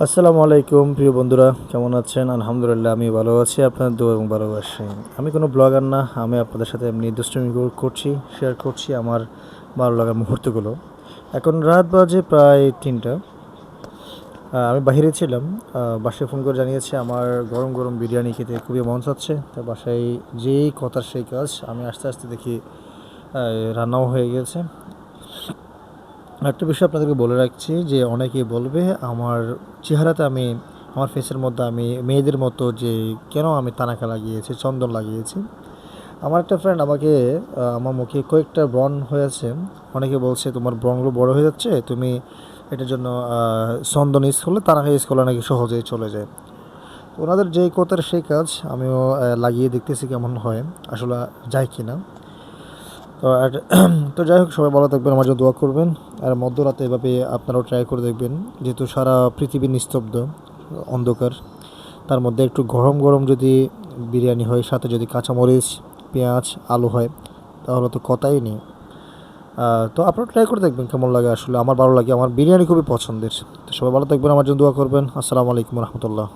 আসসালামু আলাইকুম প্রিয় বন্ধুরা, কেমন আছেন? আলহামদুলিল্লাহ আমি ভালো আছি, আপনার দোয়া এবং ভালোবাসি। আমি কোনো ব্লগার না, আমি আপনাদের সাথে এমনি দুষ্টুমি করছি, শেয়ার করছি আমার ভালো লাগার মুহূর্তগুলো। এখন রাত বাজে প্রায় ৩টা। আমি বাহিরে ছিলাম, বাসায় ফোন করে জানিয়েছে আমার গরম গরম বিরিয়ানি খেতে খুবই মন চাচ্ছে। তা বাসায় যেই কথার সেই কাজ, আমি আস্তে আস্তে দেখি রান্নাও হয়ে গেছে। একটা বিষয় আপনাদেরকে বলে রাখছি যে অনেকেই বলবে আমার চেহারাতে আমার ফেসের মধ্যে আমি মেয়েদের মতো যে কেন আমি তানাকা লাগিয়েছি, চন্দন লাগিয়েছি। আমার একটা ফ্রেন্ড আমাকে আমার মুখে কয়েকটা ব্রণ হয়েছে। অনেকে বলছে তোমার ব্রণগুলো বড় হয়ে যাচ্ছে, তুমি এটার জন্য চন্দন ইউজ করলে, তানাকা ইউজ করলে নাকি সহজেই চলে যায়। ওনাদের যেই কথার সেই কাজ, আমিও লাগিয়ে দেখতেছি কেমন হয়, আসলে যায় কি না। তো আর তো যাই হোক, সবাই ভালো থাকবেন, আমার জন্য দোয়া করবেন। আর মধ্যরাতে এভাবে আপনারাও ট্রাই করে দেখবেন, যেহেতু সারা পৃথিবী নিস্তব্ধ, অন্ধকার, তার মধ্যে একটু গরম গরম যদি বিরিয়ানি হয়, সাথে যদি কাঁচামরিচ, পেঁয়াজ, আলু হয়, তাহলে তো কথাই নেই। তো আপনারা ট্রাই করে দেখবেন কেমন লাগে। আসলে আমার ভালো লাগে, আমার বিরিয়ানি খুবই পছন্দের। তো সবাই ভালো থাকবেন, আমার জন্য দোয়া করবেন। আসসালামু আলাইকুম রহমতুল্লাহ।